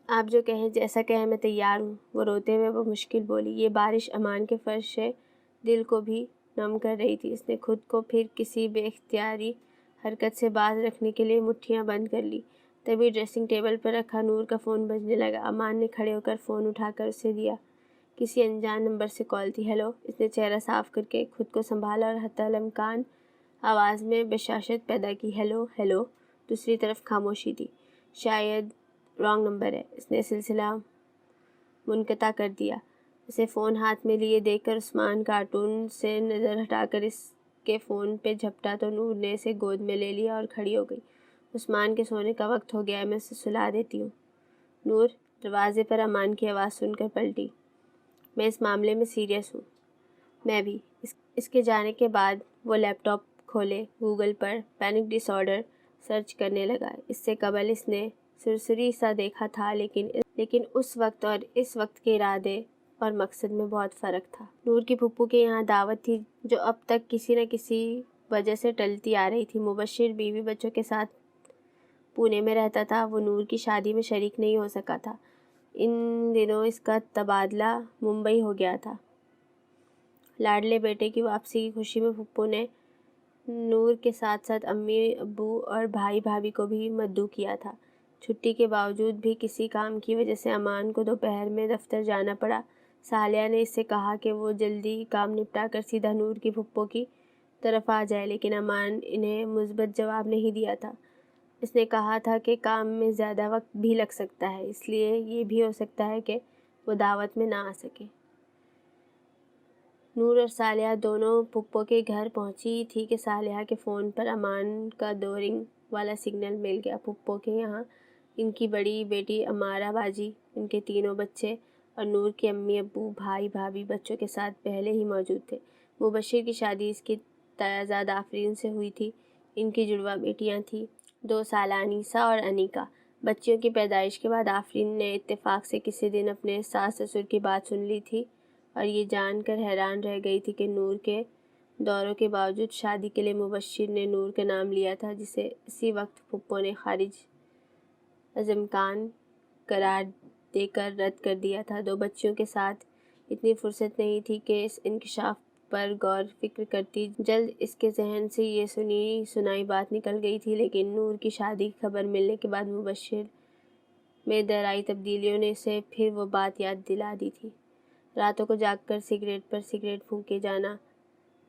آپ جو کہیں، جیسا کہیں، میں تیار ہوں۔ وہ روتے ہوئے بمشکل بولی۔ یہ بارش امان کے فرش دل کو بھی نم کر رہی تھی۔ اس نے خود کو پھر کسی بے اختیاری حرکت سے باز رکھنے کے لیے مٹھیاں بند کر لی۔ تبھی ڈریسنگ ٹیبل پر رکھا نور کا فون بجنے لگا۔ امان نے کھڑے ہو کر فون اٹھا کر اسے دیا۔ کسی انجان نمبر سے کال تھی۔ ہیلو۔ اس نے چہرہ صاف کر کے خود کو سنبھالا اور حتی الامکان آواز میں بشاشت پیدا کی۔ Hello hello. دوسری طرف خاموشی تھی۔ شاید رانگ نمبر ہے۔ اس نے سلسلہ منقطع کر دیا۔ اسے فون ہاتھ میں لیے دیکھ کر عثمان کارٹون سے نظر ہٹا کر اس کے فون پہ جھپٹا تو نور نے اسے گود میں لے لیا اور کھڑی ہو گئی۔ عثمان کے سونے کا وقت ہو گیا ہے، میں اسے سلا دیتی ہوں۔ نور دروازے پر امان کی آواز سن کر پلٹی۔ میں اس معاملے میں سیریس ہوں۔ میں بھی۔ اس کے جانے کے بعد وہ لیپ ٹاپ کھولے، گوگل پر پینک ڈس آرڈر سرچ کرنے لگا۔ اس سے قبل اس نے سرسری سا دیکھا تھا، لیکن اس وقت اور اس وقت کے ارادے اور مقصد میں بہت فرق تھا۔ نور کی پھپھو کے یہاں دعوت تھی جو اب تک کسی نہ کسی وجہ سے ٹلتی آ رہی تھی۔ مبشر بیوی بچوں کے ساتھ پونے میں رہتا تھا۔ وہ نور کی شادی میں شریک نہیں ہو سکا تھا۔ ان دنوں اس کا تبادلہ ممبئی ہو گیا تھا۔ لاڈلے بیٹے کی واپسی کی خوشی میں پھپھو نے نور کے ساتھ ساتھ امی ابو اور بھائی بھابھی کو بھی مدعو کیا تھا۔ چھٹی کے باوجود بھی کسی کام کی وجہ سے امان کو دوپہر میں دفتر جانا پڑا۔ صالحہ نے اس سے کہا کہ وہ جلدی کام نپٹا کر سیدھا نور کی پھپھو کی طرف آ جائے، لیکن امان انہیں مثبت جواب نہیں دیا تھا۔ اس نے کہا تھا کہ کام میں زیادہ وقت بھی لگ سکتا ہے، اس لیے یہ بھی ہو سکتا ہے کہ وہ دعوت میں نہ آ سکے۔ نور اور صالحہ دونوں پھپھو کے گھر پہنچی تھی کہ صالحہ کے فون پر امان کا 2 رنگ والا سگنل مل گیا۔ پھپھو کے یہاں ان کی بڑی بیٹی امارہ باجی، ان کے تینوں بچے اور نور کے امی ابو، بھائی بھابھی بچوں کے ساتھ پہلے ہی موجود تھے۔ مبشر کی شادی اس کی تایازاد آفرین سے ہوئی تھی۔ ان کی جڑواں بیٹیاں تھیں، 2 سالہ انیسہ اور انیکا۔ بچیوں کی پیدائش کے بعد آفرین نے اتفاق سے کسی دن اپنے ساس سسر کی بات سن لی تھی اور یہ جان کر حیران رہ گئی تھی کہ نور کے دوروں کے باوجود شادی کے لیے مبشر نے نور کا نام لیا تھا، جسے اسی وقت پھپھو نے خارج از امکان قرار دے کر رد کر دیا تھا۔ 2 بچیوں کے ساتھ اتنی فرصت نہیں تھی کہ اس انکشاف پر غور فکر کرتی۔ جلد اس کے ذہن سے یہ سنی سنائی بات نکل گئی تھی، لیکن نور کی شادی کی خبر ملنے کے بعد مبشر میں درائی تبدیلیوں نے اسے پھر وہ بات یاد دلا دی تھی۔ راتوں کو جاگ کر سگریٹ پر سگریٹ پھونکے جانا،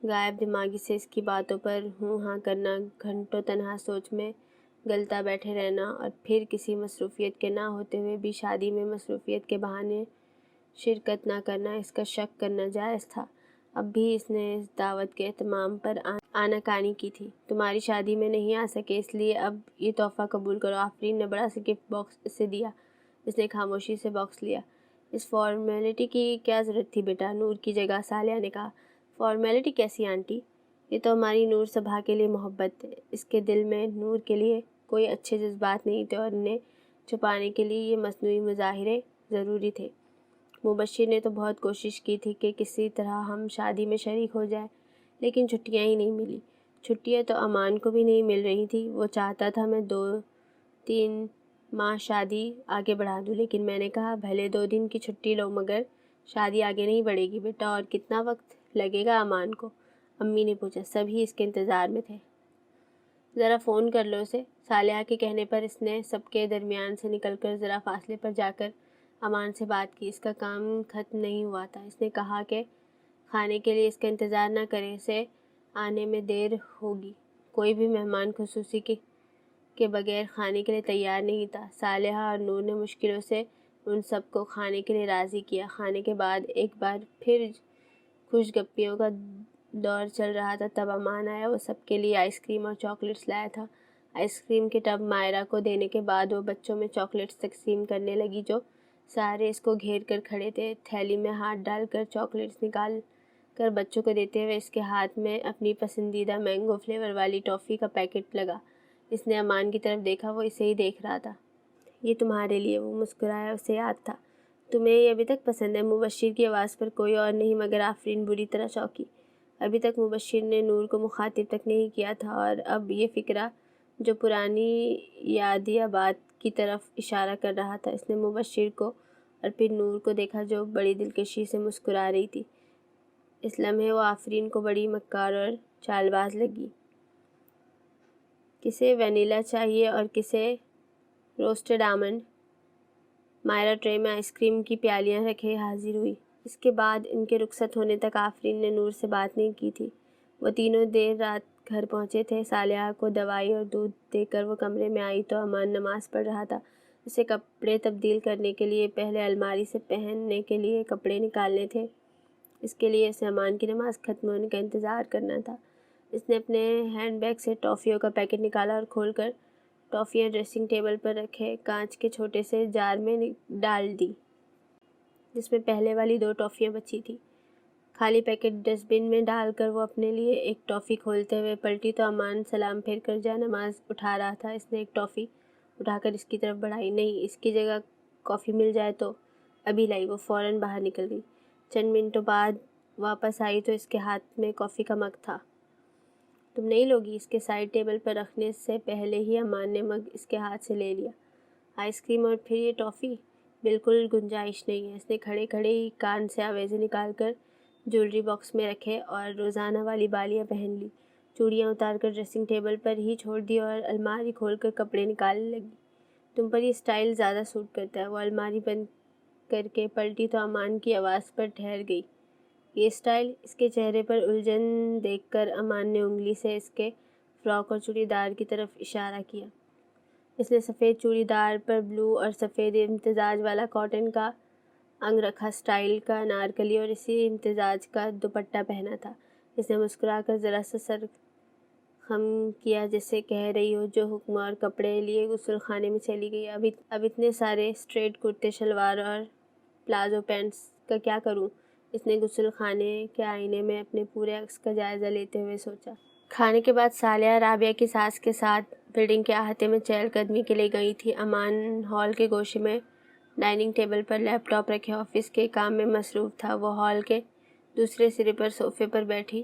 غائب دماغی سے اس کی باتوں پر ہوں ہاں کرنا، گھنٹوں تنہا سوچ میں گلتا بیٹھے رہنا اور پھر کسی مصروفیت کے نہ ہوتے ہوئے بھی شادی میں مصروفیت کے بہانے شرکت نہ کرنا، اس کا شک کرنا جائز تھا۔ اب بھی اس نے اس دعوت کے اہتمام پر آناکانی کی تھی۔ تمہاری شادی میں نہیں آ سکے، اس لیے اب یہ تحفہ قبول کرو۔ آفرین نے بڑا سا گفٹ باکس اسے دیا۔ اس نے خاموشی سے باکس لیا۔ اس فارمیلٹی کی کیا ضرورت تھی بیٹا؟ نور کی جگہ صالحہ نے کہا۔ فارمیلٹی کیسی آنٹی؟ یہ تو ہماری نور صبا کے لیے محبت ہے۔ اس کے دل میں نور کے لیے کوئی اچھے جذبات نہیں تھے اور انہیں چھپانے کے لیے یہ مصنوعی مظاہرے ضروری تھے۔ مبشر نے تو بہت کوشش کی تھی کہ کسی طرح ہم شادی میں شریک ہو جائیں، لیکن چھٹیاں ہی نہیں ملی۔ چھٹیاں تو امان کو بھی نہیں مل رہی تھی۔ وہ چاہتا تھا میں 2-3 ماہ شادی آگے بڑھا دوں، لیکن میں نے کہا بھلے 2 دن کی چھٹی لو مگر شادی آگے نہیں بڑھے گی بیٹا۔ اور کتنا وقت لگے گا امان کو؟ امی نے پوچھا۔ سبھی اس کے انتظار میں تھے۔ ذرا فون کر لو اسے۔ صالحہ کے کہنے پر اس نے سب کے درمیان سے نکل کر ذرا فاصلے پر جا کر امان سے بات کی۔ اس کا کام ختم نہیں ہوا تھا۔ اس نے کہا کہ کھانے کے لیے اس کا انتظار نہ کریں، اسے آنے میں دیر ہوگی۔ کوئی بھی مہمان خصوصی کے بغیر کھانے کے لیے تیار نہیں تھا۔ صالحہ اور نور نے مشکلوں سے ان سب کو کھانے کے لیے راضی کیا۔ کھانے کے بعد ایک بار پھر خوش گپیوں کا دور چل رہا تھا، تب امان آیا۔ وہ سب کے لیے آئس کریم اور چاکلیٹس لایا تھا۔ آئس کریم کے ٹب مائرہ کو دینے کے بعد وہ بچوں میں چاکلیٹس تقسیم کرنے لگی جو سارے اس کو گھیر کر کھڑے تھے، تھیلی میں ہاتھ ڈال کر چاکلیٹس نکال کر بچوں کو دیتے ہوئے اس کے ہاتھ میں اپنی پسندیدہ مینگو فلیور والی ٹافی کا پیکٹ لگا۔ اس نے امان کی طرف دیکھا، وہ اسے ہی دیکھ رہا تھا۔ یہ تمہارے لیے، وہ مسکرایا، اسے یاد تھا تمہیں یہ ابھی تک پسند ہے۔ مبشر کی آواز پر کوئی اور نہیں مگر آفرین بری طرح چونکی۔ ابھی تک مبشر نے نور کو مخاطب تک نہیں کیا تھا، اور اب یہ فقرہ جو پرانی یادیہ بات کی طرف اشارہ کر رہا تھا۔ اس نے مبشر کو اور پھر نور کو دیکھا جو بڑی دلکشی سے مسکرا رہی تھی۔ اس لمحے وہ آفرین کو بڑی مکار اور چال باز لگی۔ کسے وینیلا چاہیے اور کسے روسٹڈ آمنڈ؟ مائرہ ٹرے میں آئس کریم کی پیالیاں رکھے حاضر ہوئی۔ اس کے بعد ان کے رخصت ہونے تک آفرین نے نور سے بات نہیں کی تھی۔ وہ تینوں دیر رات گھر پہنچے تھے۔ صالحہ کو دوائی اور دودھ دے کر وہ کمرے میں آئی تو امان نماز پڑھ رہا تھا۔ اسے کپڑے تبدیل کرنے کے لیے پہلے الماری سے پہننے کے لیے کپڑے نکالنے تھے۔ اس کے لیے اسے امان کی نماز ختم ہونے کا انتظار کرنا تھا۔ اس نے اپنے ہینڈ بیگ سے ٹافیوں کا پیکٹ نکالا اور کھول کر ٹافیاں ڈریسنگ ٹیبل پر رکھے کانچ کے چھوٹے سے جار میں ڈال دی، جس میں پہلے والی 2 ٹافیاں بچی تھیں۔ خالی پیکٹ ڈسٹ بن میں ڈال کر وہ اپنے لیے ایک ٹافی کھولتے ہوئے پلٹی تو امان سلام پھیر کر جا نماز اٹھا رہا تھا۔ اس نے ایک ٹافی اٹھا کر اس کی طرف بڑھائی۔ نہیں، اس کی جگہ کافی مل جائے تو؟ ابھی لائی۔ وہ فوراً باہر نکل گئی۔ چند منٹوں بعد واپس آئی تو اس کے ہاتھ میں کافی کا مگ تھا۔ تم نہیں لوگی؟ اس کے سائڈ ٹیبل پر رکھنے سے پہلے ہی امان نے مگ اس کے ہاتھ سے لے لیا۔ آئس کریم اور پھر یہ ٹافی؟ بالکل گنجائش نہیں ہے۔ اس نے کھڑے کھڑے ہی کان سے آویزیں نکال کر جیولری باکس میں رکھے اور روزانہ والی بالیاں پہن لی۔ چوڑیاں اتار کر ڈریسنگ ٹیبل پر ہی چھوڑ دی اور الماری کھول کر کپڑے نکالنے لگی۔ تم پر یہ اسٹائل زیادہ سوٹ کرتا ہے۔ وہ الماری بند کر کے پلٹی تو امان کی آواز پر ٹھہر گئی۔ یہ اسٹائل؟ اس کے چہرے پر الجھن دیکھ کر امان نے انگلی سے اس کے فراک اور چوڑی دار کی طرف اشارہ کیا۔ اس نے سفید چوڑی دار پر بلو اور سفید امتزاج والا کاٹن کا انگ رکھا اسٹائل کا انارکلی اور اسی امتزاج کا دوپٹہ پہنا تھا۔ اس نے مسکرا کر ذرا سا سر خم کیا جیسے کہہ رہی ہو جو حکم، اور کپڑے لیے غسل خانے میں چلی گئی۔ اب اتنے سارے اسٹریٹ کرتے شلوار اور پلازو پینٹس کا کیا کروں؟ اس نے غسل خانے کے آئینے میں اپنے پورے عکس کا جائزہ لیتے ہوئے سوچا۔ کھانے کے بعد صالحہ رابعہ کی ساس کے ساتھ بلڈنگ کے احاطے میں چہل قدمی کے لیے گئی تھی۔ امان ہال کے گوشے میں ڈائننگ ٹیبل پر لیپ ٹاپ رکھے آفس کے کام میں مصروف تھا۔ وہ ہال کے دوسرے سرے پر صوفے پر بیٹھی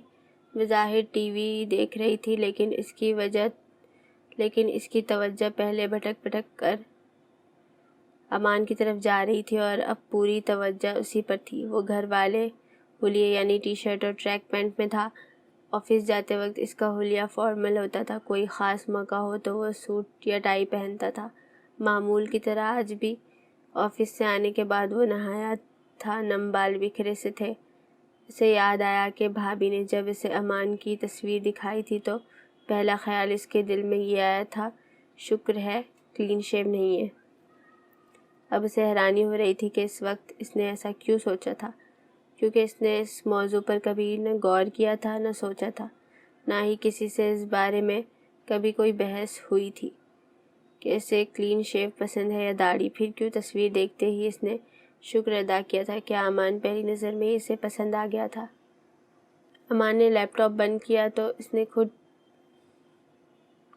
بظاہر ٹی وی دیکھ رہی تھی، لیکن اس کی توجہ پہلے بھٹک بھٹک کر امان کی طرف جا رہی تھی اور اب پوری توجہ اسی پر تھی۔ وہ گھر والے حلیے یعنی ٹی شرٹ اور ٹریک پینٹ میں تھا۔ آفس جاتے وقت اس کا حلیہ فارمل ہوتا تھا، کوئی خاص موقع ہو تو وہ سوٹ یا ٹائی پہنتا تھا۔ معمول کی طرح آج بھی آفس سے آنے کے بعد وہ نہایا تھا، نم بال بکھرے سے تھے۔ اسے یاد آیا کہ بھابھی نے جب اسے امان کی تصویر دکھائی تھی تو پہلا خیال اس کے دل میں یہ آیا تھا، شکر ہے کلین شیو نہیں ہے۔ اب اسے حیرانی ہو رہی تھی کہ اس وقت اس نے ایسا کیوں سوچا تھا، کیونکہ اس نے اس موضوع پر کبھی نہ غور کیا تھا نہ سوچا تھا، نہ ہی کسی سے اس بارے میں کبھی کوئی بحث ہوئی تھی کہ اسے کلین شیو پسند ہے یا داڑھی۔ پھر کیوں تصویر دیکھتے ہی اس نے شکر ادا کیا تھا؟ کیا امان پہلی نظر میں ہی اسے پسند آ گیا تھا؟ امان نے لیپ ٹاپ بند کیا تو اس نے خود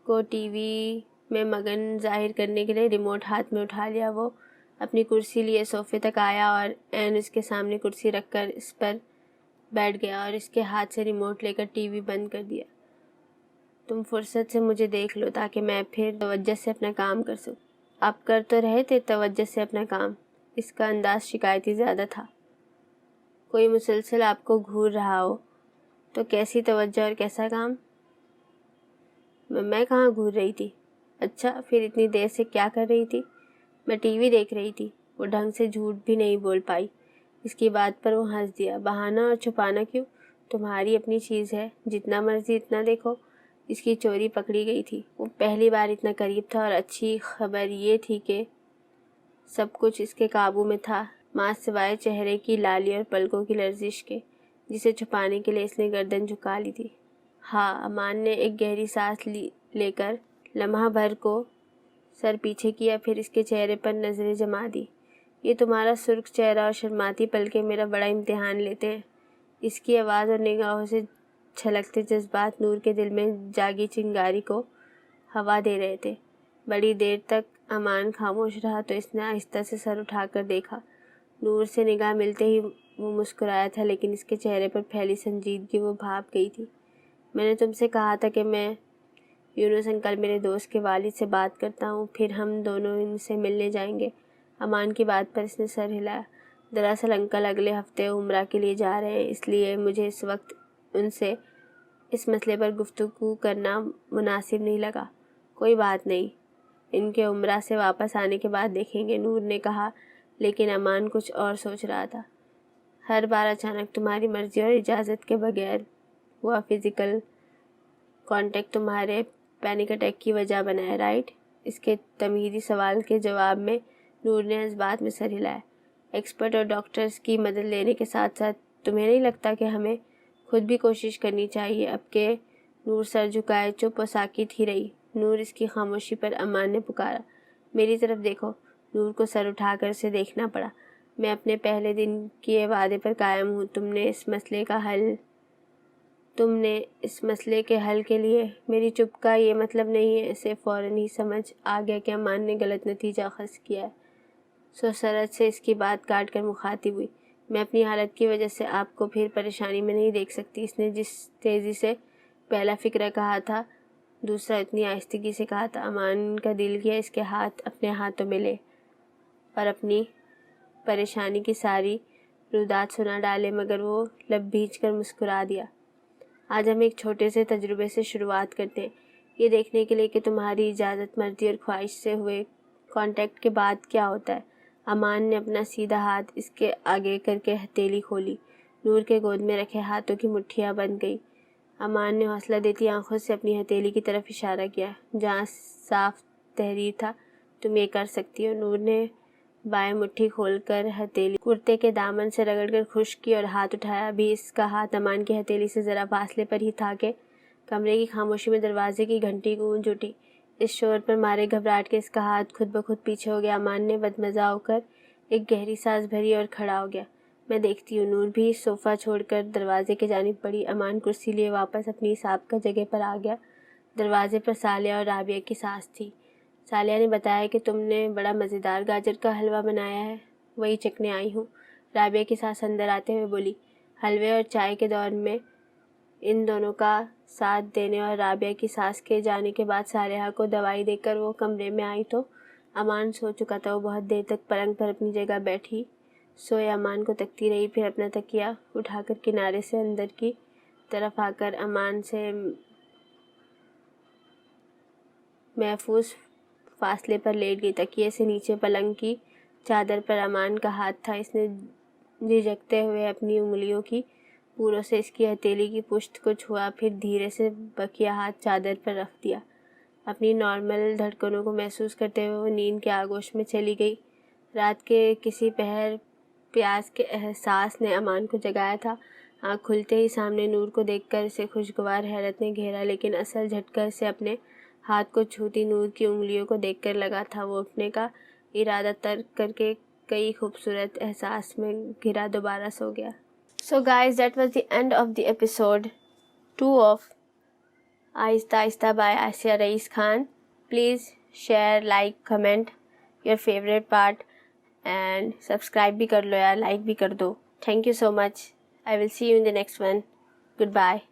کو ٹی وی میں مگن ظاہر کرنے کے لیے ریموٹ ہاتھ میں اٹھا لیا۔ وہ اپنی کرسی لیے صوفے تک آیا اور عین اس کے سامنے کرسی رکھ کر اس پر بیٹھ گیا اور اس کے ہاتھ سے ریموٹ لے کر ٹی وی بند کر دیا۔ تم فرصت سے مجھے دیکھ لو تاکہ میں پھر توجہ سے اپنا کام کر سکوں۔ آپ کر تو رہے تھے توجہ سے اپنا کام۔ اس کا انداز شکایتی زیادہ تھا۔ کوئی مسلسل آپ کو گھور رہا ہو تو کیسی توجہ اور کیسا کام؟ میں کہاں گھور رہی تھی؟ اچھا، پھر اتنی دیر سے کیا کر رہی تھی؟ میں ٹی وی دیکھ رہی تھی۔ وہ ڈھنگ سے جھوٹ بھی نہیں بول پائی۔ اس کی بات پر وہ ہنس دیا۔ بہانہ اور چھپانا کیوں؟ تمہاری اپنی چیز ہے، جتنا مرضی اتنا دیکھو۔ اس کی چوری پکڑی گئی تھی۔ وہ پہلی بار اتنا قریب تھا، اور اچھی خبر یہ تھی کہ سب کچھ اس کے قابو میں تھا، ماں سوائے چہرے کی لالی اور پلکوں کی لرزش کے، جسے چھپانے کے لیے اس نے گردن جھکا لی تھی۔ ہاں، امان نے ایک گہری سانس لے کر لمحہ بھر کو سر پیچھے کیا، پھر اس کے چہرے پر نظریں جما دی۔ یہ تمہارا سرخ چہرہ اور شرماتی پلکیں میرا بڑا امتحان لیتے ہیں۔ اس کی آواز اور نگاہوں سے چھلکتے جذبات نور کے دل میں جاگی چنگاری کو ہوا دے رہے تھے۔ بڑی دیر تک امان خاموش رہا تو اس نے آہستہ سے سر اٹھا کر دیکھا۔ نور سے نگاہ ملتے ہی وہ مسکرایا تھا، لیکن اس کے چہرے پر پھیلی سنجیدگی وہ بھاپ گئی تھی۔ میں نے تم سے کہا تھا کہ میں یونس انکل میرے دوست کے والد سے بات کرتا ہوں، پھر ہم دونوں ان سے ملنے جائیں گے۔ امان کی بات پر اس نے سر ہلایا۔ دراصل انکل اگلے ہفتے عمرہ کے لیے جا رہے ہیں، اس لیے مجھے اس وقت ان سے اس مسئلے پر گفتگو کرنا مناسب نہیں لگا۔ کوئی بات نہیں، ان کے عمرہ سے واپس آنے کے بعد دیکھیں گے، نور نے کہا، لیکن امان کچھ اور سوچ رہا تھا۔ ہر بار اچانک تمہاری مرضی اور اجازت کے بغیر ہوا فزیکل کانٹیکٹ تمہارے پینک اٹیک کی وجہ بنا ہے، رائٹ؟ اس کے تمہیدی سوال کے جواب میں نور نے اس بات میں سر ہلایا۔ ایکسپرٹ اور ڈاکٹرز کی مدد لینے کے ساتھ ساتھ تمہیں نہیں لگتا کہ ہمیں خود بھی کوشش کرنی چاہیے؟ اب کہ نور سر جھکائے چپ و ساکت ہی رہی۔ نور، اس کی خاموشی پر امان نے پکارا، میری طرف دیکھو۔ نور کو سر اٹھا کر اسے دیکھنا پڑا۔ میں اپنے پہلے دن کیے وعدے پر قائم ہوں۔ تم نے اس مسئلے کے حل کے لیے میری چپ کا یہ مطلب نہیں ہے۔ اسے فوراً ہی سمجھ آ گیا کہ امان نے غلط نتیجہ اخذ کیا ہے، سو سرعت سے اس کی بات کاٹ کر مخاطب ہوئی، میں اپنی حالت کی وجہ سے آپ کو پھر پریشانی میں نہیں دیکھ سکتی۔ اس نے جس تیزی سے پہلا فقرہ کہا تھا، دوسرا اتنی آہستگی سے کہا تھا، امان کا دل کیا اس کے ہاتھ اپنے ہاتھوں میں لے اور اپنی پریشانی کی ساری رودات سنا ڈالے، مگر وہ لب بھیج کر مسکرا دیا۔ آج ہم ایک چھوٹے سے تجربے سے شروعات کرتے ہیں، یہ دیکھنے کے لیے کہ تمہاری اجازت، مرضی اور خواہش سے ہوئے کانٹیکٹ کے بعد کیا ہوتا ہے۔ امان نے اپنا سیدھا ہاتھ اس کے آگے کر کے ہتھیلی کھولی۔ نور کے گود میں رکھے ہاتھوں کی مٹھیاں بند گئی۔ امان نے حوصلہ دیتی آنکھوں سے اپنی ہتھیلی کی طرف اشارہ کیا، جہاں صاف تحریر تھا، تم یہ کر سکتی ہو۔ نور نے بائیں مٹھی کھول کر ہتھیلی کرتے کے دامن سے رگڑ کر خشک کی اور ہاتھ اٹھایا۔ ابھی اس کا ہاتھ امان کی ہتھیلی سے ذرا فاصلے پر ہی تھا کہ کمرے کی خاموشی میں دروازے کی گھنٹی گونج اٹھی۔ اس شور پر مارے گھبراہٹ کے اس کا ہاتھ خود بخود پیچھے ہو گیا۔ امان نے بدمزہ ہو کر ایک گہری سانس بھری اور کھڑا ہو گیا۔ میں دیکھتی ہوں۔ نور بھی صوفہ چھوڑ کر دروازے کی جانب بڑھی۔ امان کرسی لیے واپس اپنی سابقہ جگہ پر آ گیا۔ دروازے پر صالحہ اور رابعہ کی سانس تھی۔ صالحہ نے بتایا کہ تم نے بڑا مزیدار گاجر کا حلوہ بنایا ہے، وہی چکھنے آئی ہوں۔ رابعہ کی سانس اندر آتے ہوئے بولی۔ حلوے اور چائے کے دور میں ان دونوں کا ساتھ دینے اور رابعہ کی سانس کے جانے کے بعد صالحہ کو دوائی دے کر وہ کمرے میں آئی تو امان سو چکا تھا۔ وہ بہت دیر تک پلنگ پر اپنی جگہ بیٹھی سوئے امان کو تکتی رہی، پھر اپنا تکیہ اٹھا کر کنارے سے اندر کی طرف آ کر امان سے محفوظ فاصلے پر لیٹ گئی۔ تکیے سے نیچے پلنگ کی چادر پر امان کا ہاتھ تھا۔ اس نے جھجکتے ہوئے اپنی انگلیوں کی پوروں سے اس کی ہتھیلی کی پشت کو چھوا، پھر دھیرے سے بقیہ ہاتھ چادر پر رکھ دیا۔ اپنی نارمل دھڑکنوں کو محسوس کرتے ہوئے وہ نیند کے آغوش میں چلی گئی۔ رات کے کسی پہر پیاس کے احساس نے امان کو جگایا تھا۔ آنکھ کھلتے ہی سامنے نور کو دیکھ کر اسے خوشگوار حیرت نے گھیرا، لیکن اصل جھٹکا اسے اپنے ہاتھ کو چھوتی نور کی انگلیوں کو دیکھ کر لگا تھا۔ وہ اٹھنے کا ارادہ ترک کر کے کئی خوبصورت احساس میں گھرا دوبارہ سو گیا۔ So guys, that was the end of the episode 2 of آہستہ آہستہ by Asya Rais Khan. Please share, like, comment your favorite part and subscribe بھی کر لو یار، like بھی کر دو. Thank you so much. I will see you in the next one. Goodbye.